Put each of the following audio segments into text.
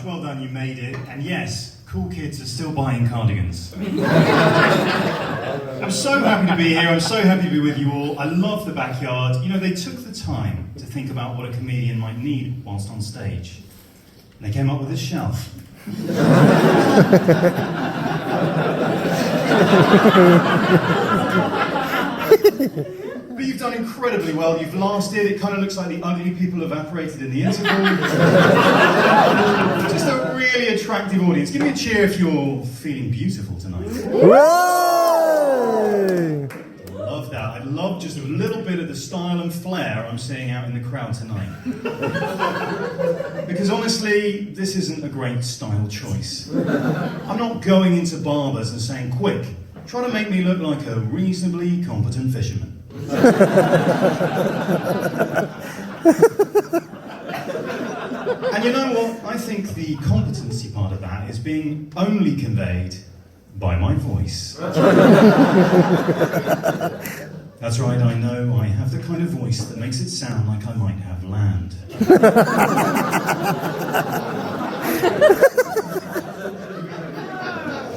much. Well done, you made it. And yes, cool kids are still buying cardigans. I'm so happy to be here. I'm so happy to be with you all. I love the backyard. You know, they took the time to think about what a comedian might need whilst on stage. And they came up with this shelf. But you've done incredibly well. You've lasted. It kind of looks like the ugly people evaporated in the interval. Just a really attractive audience. Give me a cheer if you're feeling beautiful tonight. Love that. I love just a little bit of the style and flair I'm seeing out in the crowd tonight. Because honestly, this isn't a great style choice. I'm not going into barbers and saying, quick, try to make me look like a reasonably competent fisherman. And you know what? I think the competency part of that is being only conveyed by my voice. That's right, I know I have the kind of voice that makes it sound like I might have land.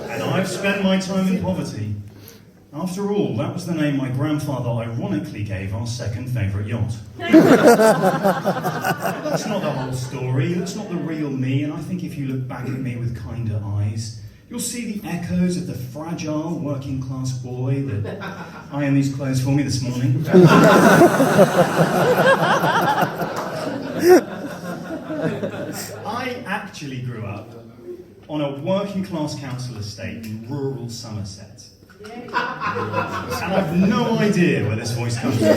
And I've spent my time in poverty. After all, that was the name my grandfather ironically gave our second favourite yacht. That's not the whole story, that's not the real me, and I think if you look back at me with kinder eyes, you'll see the echoes of the fragile working class boy that ironed these clothes for me this morning. I actually grew up on a working class council estate in rural Somerset. And I've no idea where this voice comes from.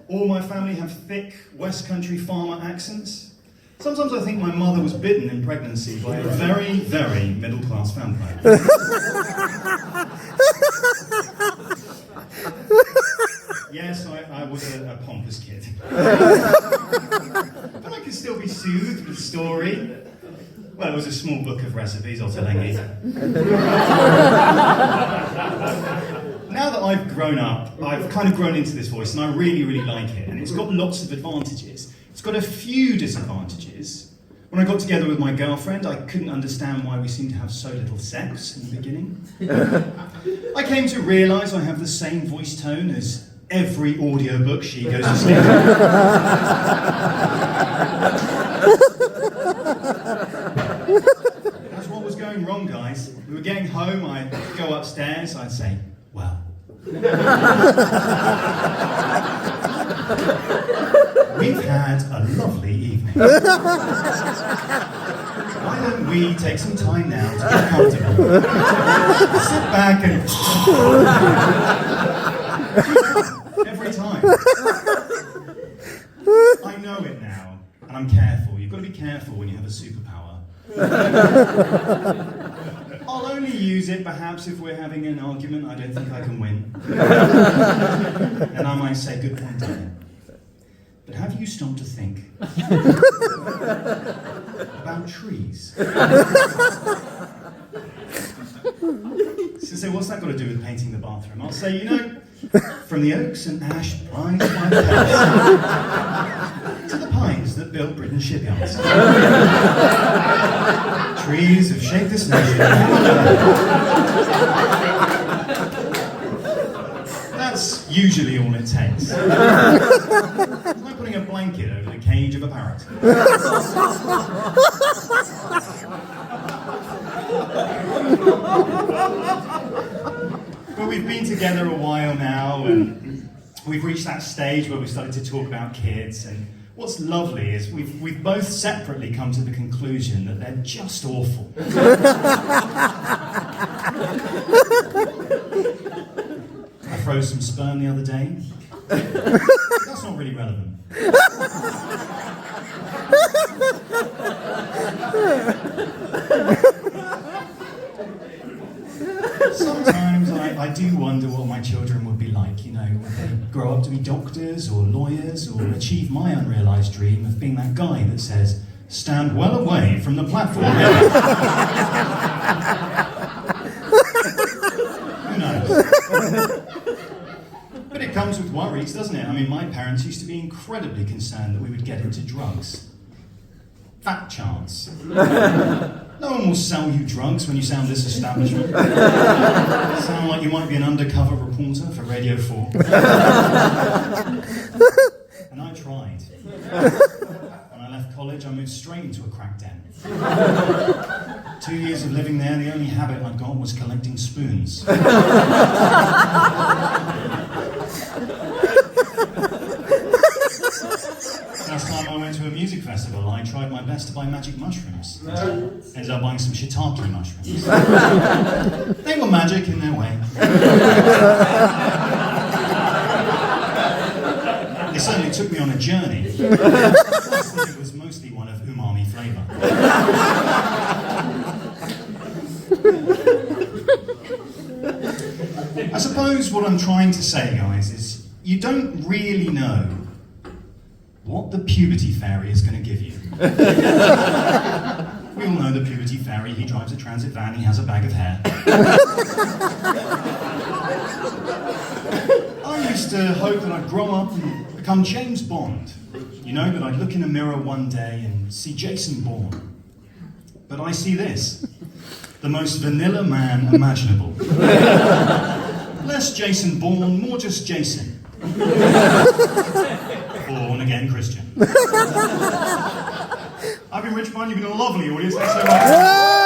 All my family have thick West Country farmer accents. Sometimes I think my mother was bitten in pregnancy by a very, very middle-class vampire. Yes, I was a pompous kid. But I could still be soothed with a story. Well, it was a small book of recipes, I'll tell you. Now that I've grown up, I've kind of grown into this voice, and I really, really like it. And it's got lots of advantages. It's got a few disadvantages. When I got together with my girlfriend, I couldn't understand why we seemed to have so little sex in the beginning. I came to realise I have the same voice tone as every audiobook she goes to sleep with. That's what was going wrong, guys. We were getting home, I'd go upstairs, I'd say, well. We've had a lovely evening. Why don't we take some time now to get comfortable? Sit back and... Every time. I know it now, and I'm careful. You've got to be careful when you have a superpower. I'll only use it perhaps if we're having an argument I don't think I can win. And I might say, good point, Diane. But have you stopped to think about trees? So say, what's that got to do with painting the bathroom? I'll say, you know, from the oaks and ash pines by the coast to the pines that built Britain's shipyards. Trees have shaped this nation. That's usually all it takes. It's like putting a blanket over the cage of a parrot. But we've been together a while now, and we've reached that stage where we started to talk about kids, and what's lovely is we've both separately come to the conclusion that they're just awful. I froze some sperm the other day. That's not really relevant. Sometimes I do wonder what my children would be like, you know, would they grow up to be doctors or lawyers or achieve my unrealised dream of being that guy that says, stand well away from the platform. Who knows? But it comes with worries, doesn't it? I mean, my parents used to be incredibly concerned that we would get into drugs. Fat chance. No one will sell you drugs when you sound this establishment. Sound like you might be an undercover reporter for Radio 4. And I tried. When I left college, I moved straight into a crack den. 2 years of living there, the only habit I'd got was collecting spoons. Last time I went to a music festival, I tried my best to buy magic mushrooms. Ended up buying some shiitake mushrooms. They were magic in their way. They certainly took me on a journey. I think it was mostly one of umami flavour. I suppose what I'm trying to say, guys, is you don't really know what the puberty fairy is going to give you. We all know the puberty fairy. He drives a transit van, he has a bag of hair. I used to hope that I'd grow up and become James Bond. You know, that I'd look in a mirror one day and see Jason Bourne. But I see this. The most vanilla man imaginable. Less Jason Bourne, more just Jason. Born again Christian. I've been Rich Bunn, you've been a lovely audience, thanks so much.